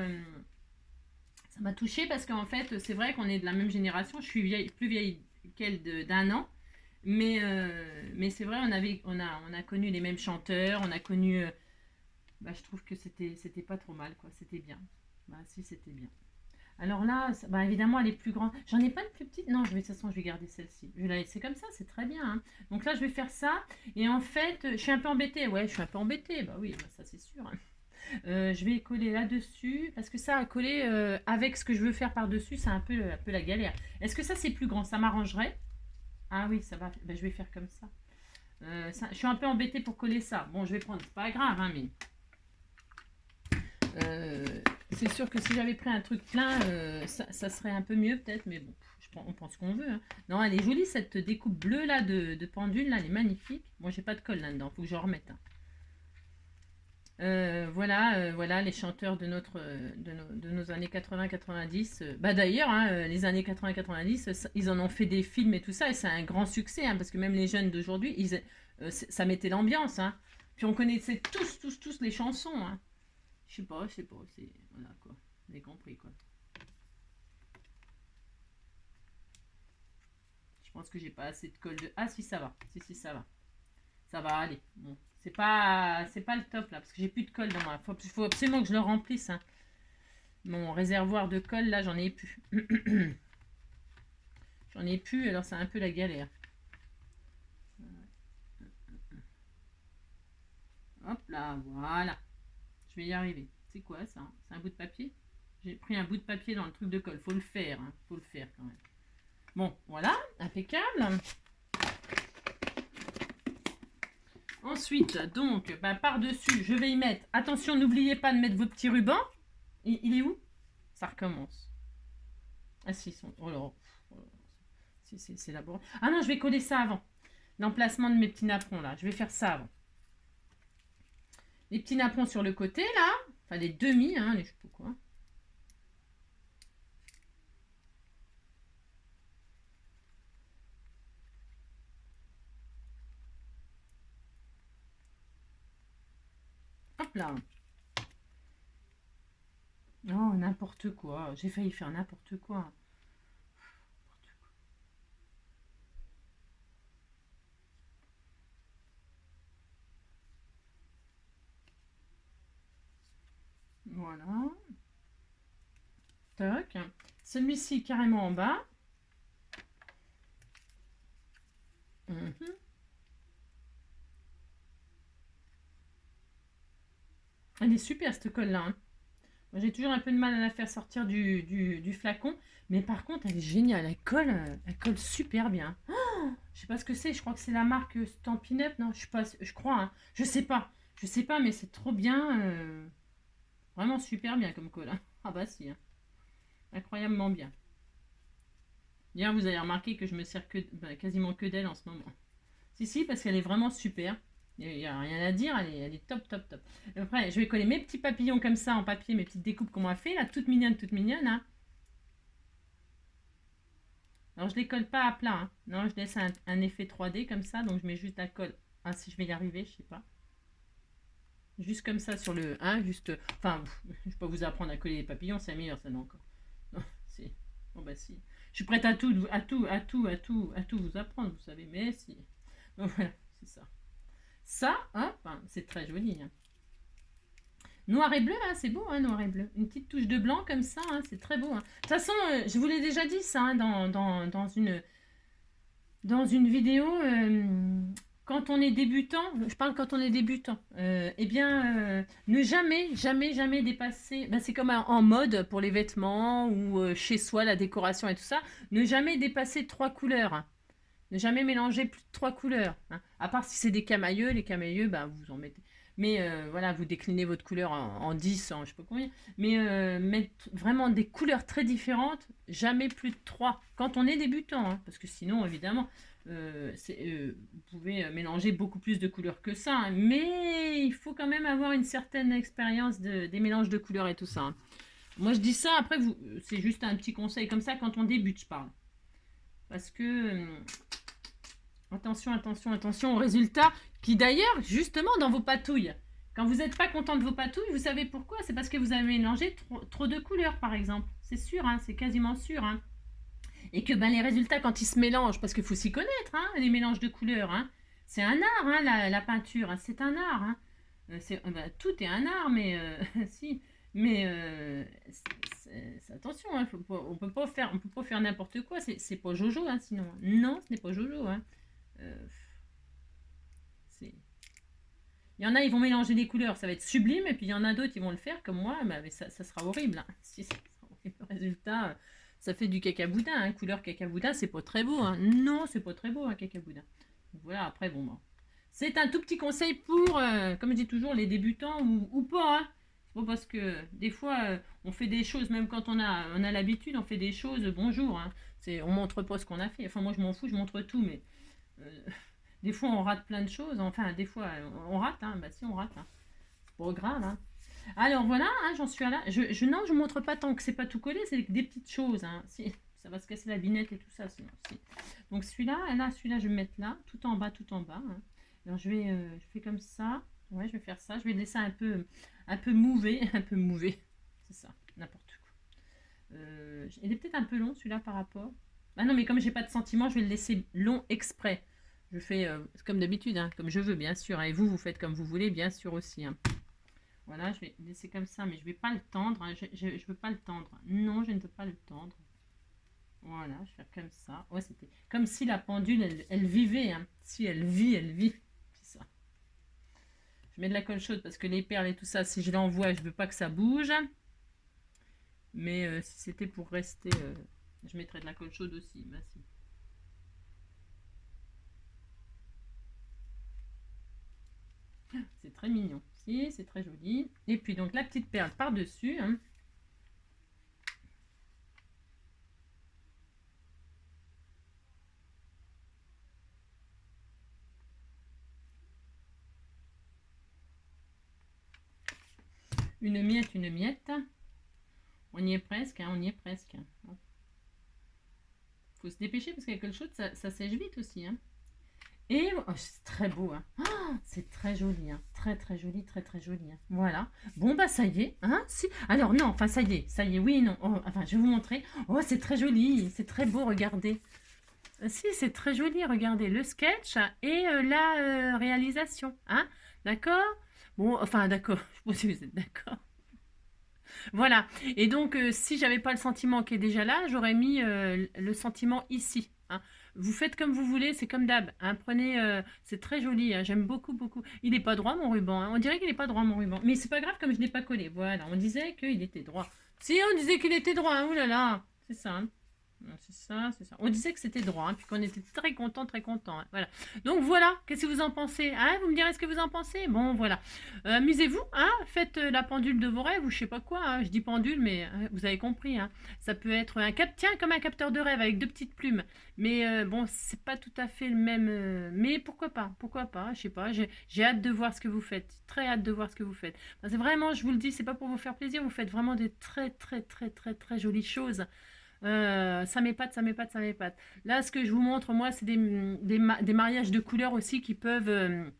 ça m'a touchée parce qu'en fait, c'est vrai qu'on est de la même génération, je suis plus vieille qu'elle d'un an. Mais c'est vrai, on a connu les mêmes chanteurs, on a connu. Bah, je trouve que c'était pas trop mal, quoi. C'était bien. Bah, si, c'était bien. Alors là, bah, évidemment, elle est plus grande. J'en ai pas de plus petite. Non, de toute façon, je vais garder celle-ci. Je vais la laisser comme ça, c'est très bien, hein. Donc là, je vais faire ça. Et en fait, je suis un peu embêtée. Ouais, je suis un peu embêtée. Bah oui, bah, ça, c'est sûr, hein. Je vais coller là-dessus. Parce que ça, à coller avec ce que je veux faire par-dessus, c'est un peu la galère. Est-ce que ça, c'est plus grand? Ça m'arrangerait? Ah oui, ça va. Bah, je vais faire comme ça. Je suis un peu embêtée pour coller ça. Bon, je vais prendre, c'est pas grave, hein, mais euh, c'est sûr que si j'avais pris un truc plein, ça serait un peu mieux peut-être, mais bon, on pense qu'on veut, hein. Non, elle est jolie cette découpe bleue là de pendule, là, elle est magnifique. Moi, j'ai pas de colle là-dedans, faut que je remette, hein. Voilà les chanteurs de nos années 80-90. Bah d'ailleurs, hein, les années 80-90, ils en ont fait des films et tout ça, et c'est un grand succès, hein, parce que même les jeunes d'aujourd'hui, ça mettait l'ambiance, hein. Puis on connaissait tous les chansons, hein. Je sais pas, c'est voilà quoi, vous avez compris quoi. Je pense que j'ai pas assez de colle de. Ah si ça va, si ça va, ça va aller. Bon, c'est pas le top là, parce que j'ai plus de colle dans moi. Faut absolument que je le remplisse, hein. Mon réservoir de colle, là, j'en ai plus. J'en ai plus, alors c'est un peu la galère. Hop là, voilà. Je vais y arriver. C'est quoi ça? C'est un bout de papier? J'ai pris un bout de papier dans le truc de colle. Faut le faire, hein. Faut le faire quand même. Bon, voilà, impeccable. Ensuite, donc, bah, par-dessus, je vais y mettre. Attention, n'oubliez pas de mettre vos petits rubans. Il est où? Ça recommence. Ah si, ils sont. Oh là, c'est laborieux. Ah non, je vais coller ça avant. L'emplacement de mes petits napperons là. Je vais faire ça avant. Les petits napperons sur le côté là. Enfin les demi, hein, les je sais pas quoi. Hop là. Oh, n'importe quoi. J'ai failli faire n'importe quoi. Voilà. Toc. Celui-ci carrément en bas. Mhm. Elle est super cette colle là, hein. Moi, j'ai toujours un peu de mal à la faire sortir du flacon. Mais par contre, elle est géniale. Elle colle super bien. Oh, je sais pas ce que c'est. Je crois que c'est la marque Stampin' Up. Non, je sais pas. Je crois, hein. Je sais pas. Je sais pas, mais c'est trop bien. Vraiment super bien comme colle, hein. Ah bah si, hein. Incroyablement bien. D'ailleurs, vous avez remarqué que je me sers quasiment que d'elle en ce moment. Si, si, parce qu'elle est vraiment super. Il n'y a rien à dire, elle est top, top, top. Après, je vais coller mes petits papillons comme ça en papier, mes petites découpes qu'on m'a fait, là, toutes mignonnes, hein. Alors, je les colle pas à plat, hein. Non, je laisse un effet 3D comme ça, donc je mets juste la colle. Ah, si je vais y arriver, je sais pas. Juste comme ça sur le 1, juste... Enfin, je vais pas vous apprendre à coller les papillons, c'est meilleur, ça, non, encore. Non, si. Bon, bah, si. Je suis prête à tout vous apprendre, vous savez, mais si. Donc, voilà, c'est ça. Ça, hop, hein, c'est très joli, hein. Noir et bleu, hein, c'est beau, hein, noir et bleu. Une petite touche de blanc comme ça, hein, c'est très beau. Hein. De toute façon, je vous l'ai déjà dit ça hein, dans une vidéo. Quand on est débutant, je parle quand on est débutant, eh bien, ne jamais dépasser. Ben, c'est comme en mode pour les vêtements ou chez soi, la décoration et tout ça. Ne jamais dépasser 3 couleurs. Hein. Ne jamais mélanger plus de 3 couleurs. Hein. À part si c'est des camailleux, les camailleux, ben, vous en mettez. Mais voilà, vous déclinez votre couleur en 10, en je sais pas combien. Mais mettre vraiment des couleurs très différentes, jamais plus de 3. Quand on est débutant, hein, parce que sinon, évidemment, vous pouvez mélanger beaucoup plus de couleurs que ça. Hein, mais il faut quand même avoir une certaine expérience des mélanges de couleurs et tout ça. Hein. Moi, je dis ça, après, c'est juste un petit conseil comme ça quand on débute, je parle. Parce que... attention au résultat qui d'ailleurs, justement, dans vos patouilles. Quand vous n'êtes pas content de vos patouilles, vous savez pourquoi? C'est parce que vous avez mélangé trop de couleurs, par exemple. C'est sûr, hein, c'est quasiment sûr. Hein. Et que ben, les résultats, quand ils se mélangent, parce qu'il faut s'y connaître, hein, les mélanges de couleurs, hein, c'est un art, hein, la peinture, hein, c'est un art. Hein. Tout est un art, mais si. Mais attention, hein, on peut pas faire n'importe quoi. C'est pas Jojo, hein, sinon. Non, ce n'est pas Jojo. Hein. Il y en a, ils vont mélanger des couleurs, ça va être sublime, et puis il y en a d'autres, ils vont le faire comme moi, mais ça sera horrible. Hein. Si, ça sera horrible. Le résultat, ça fait du cacaboudin. Hein. Couleur cacaboudin, c'est pas très beau. Hein. Non, c'est pas très beau, un cacaboudin. Donc voilà, après, bon, c'est un tout petit conseil pour, comme je dis toujours, les débutants ou pas. Hein. C'est pas parce que des fois, on fait des choses, même quand on a l'habitude, on fait des choses, bonjour. Hein. On montre pas ce qu'on a fait. Enfin, moi, je m'en fous, je montre tout, mais des fois, on rate plein de choses. Enfin, des fois, on rate. Hein. Bah si, on rate. Hein. C'est pas grave. Hein. Alors voilà, hein, j'en suis à là. Non, je montre pas tant que c'est pas tout collé, c'est des petites choses. Hein. Si, ça va se casser la binette et tout ça. Sinon, si. Donc celui-là, je vais mettre là, tout en bas. Hein. Alors je fais comme ça. Ouais, je vais faire ça. Je vais laisser un peu mouver, C'est ça, n'importe quoi. Il est peut-être un peu long celui-là par rapport. Ah non, mais comme j'ai pas de sentiment, je vais le laisser long exprès. Je fais comme d'habitude, hein, comme je veux, bien sûr. Hein, et vous faites comme vous voulez, bien sûr aussi. Hein. Voilà, je vais laisser comme ça, mais je vais pas le tendre. Hein, je veux pas le tendre. Non, je ne veux pas le tendre. Voilà, je vais faire comme ça. Ouais, c'était comme si la pendule, elle vivait. Hein. Si elle vit. C'est ça. Je mets de la colle chaude parce que les perles et tout ça, si je l'envoie, je veux pas que ça bouge. Mais si c'était pour rester, je mettrais de la colle chaude aussi. Bah, si. C'est très mignon. Si, c'est très joli. Et puis donc la petite perle par-dessus. Hein. Une miette. On y est presque, hein, Faut se dépêcher parce que quelque chose, ça sèche vite aussi. Hein. Et oh, c'est très beau, hein. Oh, c'est très joli, hein. Très joli, très joli. Hein. Voilà. Bon bah ça y est, hein. Si. Alors non, enfin ça y est, oui, non. Oh, enfin je vais vous montrer. Oh c'est très joli, c'est très beau, regardez. Si c'est très joli, regardez le sketch et la réalisation, hein. D'accord. Bon, enfin d'accord. Je sais pas si vous êtes d'accord. Voilà. Et donc si j'avais pas le sentiment qui est déjà là, j'aurais mis le sentiment ici. Hein. Vous faites comme vous voulez, c'est comme d'hab. Hein. Prenez, c'est très joli, hein. J'aime beaucoup. Il n'est pas droit mon ruban, hein. On dirait qu'il n'est pas droit mon ruban. Mais c'est pas grave comme je ne l'ai pas collé. Voilà, on disait qu'il était droit. Si, on disait qu'il était droit, hein. Ouh là là, c'est ça. Hein. C'est ça, c'est ça. On disait que c'était droit, hein, puis qu'on était très content. Hein, voilà. Donc voilà, qu'est-ce que vous en pensez, hein? Vous me direz ce que vous en pensez. Bon, voilà. Amusez-vous, hein? Faites la pendule de vos rêves ou je sais pas quoi. Hein. Je dis pendule, mais vous avez compris. Hein. Ça peut être tiens, comme un capteur de rêve avec deux petites plumes. Mais bon, c'est pas tout à fait le même. Mais pourquoi pas? Pourquoi pas? Je sais pas. J'ai hâte de voir ce que vous faites. Très hâte de voir ce que vous faites. Enfin, c'est vraiment, je vous le dis, c'est pas pour vous faire plaisir. Vous faites vraiment des très jolies choses. Ça m'épate, ça m'épate, ça m'épate. Là, ce que je vous montre, moi, c'est des mariages de couleurs aussi qui peuvent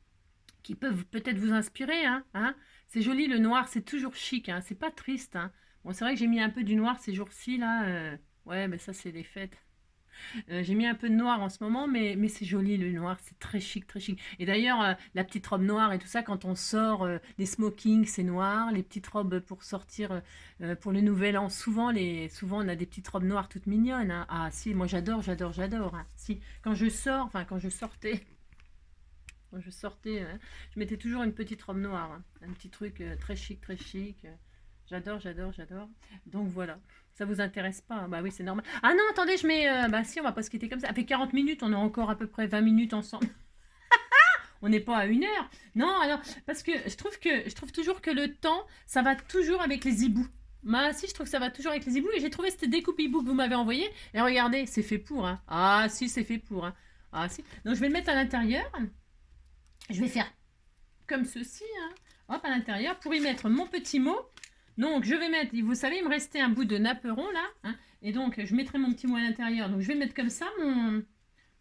peut-être vous inspirer. Hein, hein. C'est joli, le noir, c'est toujours chic. Hein, c'est pas triste. Hein. Bon, c'est vrai que j'ai mis un peu du noir ces jours-ci, là. Ouais, mais ça, c'est les fêtes. J'ai mis un peu de noir en ce moment, mais c'est joli le noir, c'est très chic, très chic. Et d'ailleurs, la petite robe noire et tout ça, quand on sort, les smokings, c'est noir. Les petites robes pour sortir pour le nouvel an, souvent on a des petites robes noires toutes mignonnes. Hein. Ah si, moi j'adore, j'adore, j'adore. Hein. Si, quand je sors, enfin quand je sortais, je mettais toujours une petite robe noire. Hein. Un petit truc très chic, très chic. J'adore, j'adore, j'adore. Donc voilà. Ça vous intéresse pas? Bah oui, c'est normal. Ah non, attendez, je mets. Bah si, on va pas se quitter comme ça. Ça fait 40 minutes, on a encore à peu près 20 minutes ensemble. On n'est pas à une heure. Non, alors, parce que je trouve toujours que le temps, ça va toujours avec les hiboux. Bah si, je trouve que ça va toujours avec les hiboux. Et j'ai trouvé cette découpe hibou que vous m'avez envoyée. Et regardez, c'est fait pour. Hein. Ah si, c'est fait pour. Hein. Ah si. Donc je vais le mettre à l'intérieur. Je vais faire comme ceci. Hein. Hop, à l'intérieur pour y mettre mon petit mot. Donc, je vais mettre, vous savez, il me restait un bout de napperon là. Hein, et donc, je mettrai mon petit mot à l'intérieur. Donc, je vais mettre comme ça mon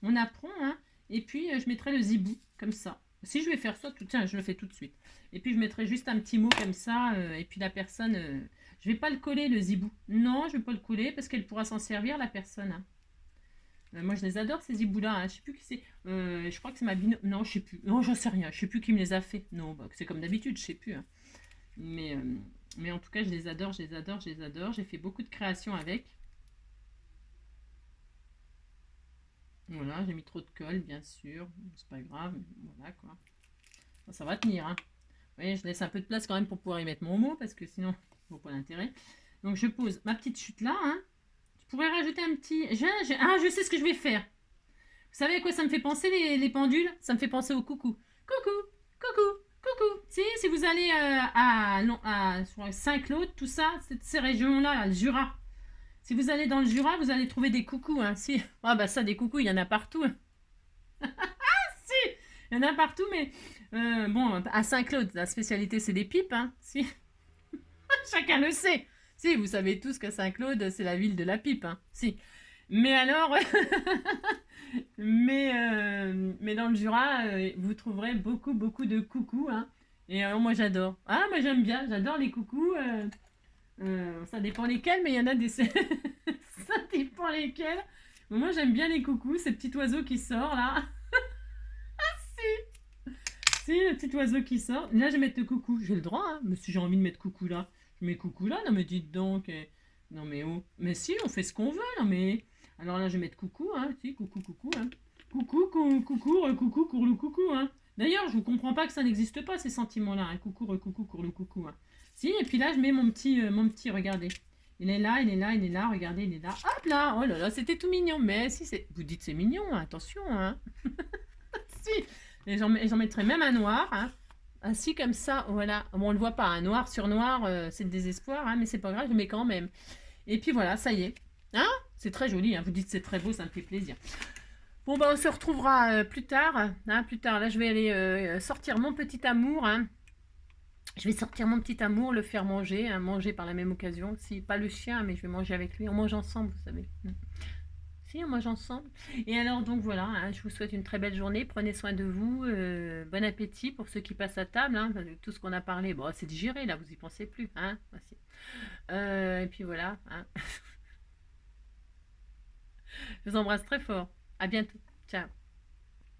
napperon. Hein, et puis, je mettrai le zibou comme ça. Si je vais faire ça, tiens, je le fais tout de suite. Et puis, je mettrai juste un petit mot comme ça. Et puis, la personne, je vais pas le coller, le zibou. Non, je vais pas le coller parce qu'elle pourra s'en servir, la personne. Hein. Moi, je les adore, ces zibous-là. Hein. Je sais plus qui c'est. Je crois que c'est ma binôme. Non, je sais plus. Non, j'en sais rien. Je sais plus qui me les a fait. Non, bah, c'est comme d'habitude, je sais plus. Hein. Mais, euh, mais en tout cas, je les adore, je les adore, je les adore. J'ai fait beaucoup de créations avec. Voilà, j'ai mis trop de colle, bien sûr. C'est pas grave. Voilà, quoi. Ça va tenir, hein. Vous voyez, je laisse un peu de place quand même pour pouvoir y mettre mon mot, parce que sinon, je vois pas l'intérêt. Donc, je pose ma petite chute là, hein. Je pourrais rajouter un petit... Ah, je sais ce que je vais faire. Vous savez à quoi ça me fait penser, les pendules? Ça me fait penser au coucou. Coucou, coucou, coucou. Si vous allez sur Saint-Claude, tout ça, ces régions-là, le Jura. Si vous allez dans le Jura, vous allez trouver des coucous. Hein. Si. Ah bah ça, des coucous, il y en a partout. Si, il y en a partout, mais bon, à Saint-Claude, la spécialité, c'est des pipes. Hein. Si. Chacun le sait. Si, vous savez tous que Saint-Claude, c'est la ville de la pipe. Hein. Si. Mais alors, mais dans le Jura, vous trouverez beaucoup de coucous. Hein. Et moi, j'adore. Ah, moi, j'aime bien. J'adore les coucous. Ça dépend lesquels, mais il y en a des... ça dépend lesquels. Moi, j'aime bien les coucous, ces petits oiseaux qui sortent, là. Si, le petit oiseau qui sort. Là, je vais mettre le coucou. J'ai le droit, hein. Mais si j'ai envie de mettre coucou là, je mets coucou là. Non, mais dites donc. Non, mais oh. Mais si, on fait ce qu'on veut. Non, mais... Alors là, je vais mettre coucou, hein. Si, coucou, coucou, hein. Coucou, coucou, courlou, coucou, hein. D'ailleurs, je vous comprends pas que ça n'existe pas, ces sentiments-là. Hein. Coucou, coucou, courlou, coucou, hein. Si, et puis là, je mets mon petit, regardez. Il est là, il est là, il est là, regardez, il est là. Hop là, oh là là, c'était tout mignon. Mais si, vous dites c'est mignon, hein, attention, hein. Si, et j'en mettrai même un noir, hein. Ainsi comme ça, voilà. Bon, on le voit pas, un noir sur noir, c'est le désespoir, hein, mais c'est pas grave, je le mets quand même. Et puis voilà, ça y est. Hein? C'est très joli, hein. Vous dites c'est très beau, ça me fait plaisir. Bon, bah, on se retrouvera plus tard. Hein, plus tard, là, je vais aller sortir mon petit amour, hein. Je vais sortir mon petit amour, le faire manger, hein, manger par la même occasion. Si, pas le chien, mais je vais manger avec lui. On mange ensemble, vous savez. Si, on mange ensemble. Et alors, donc voilà, hein, je vous souhaite une très belle journée. Prenez soin de vous. Bon appétit pour ceux qui passent à table. Hein, parce que tout ce qu'on a parlé, bon, c'est digéré, là, vous y pensez plus. Hein, voici. Et puis voilà. Hein. Je vous embrasse très fort. À bientôt. Ciao.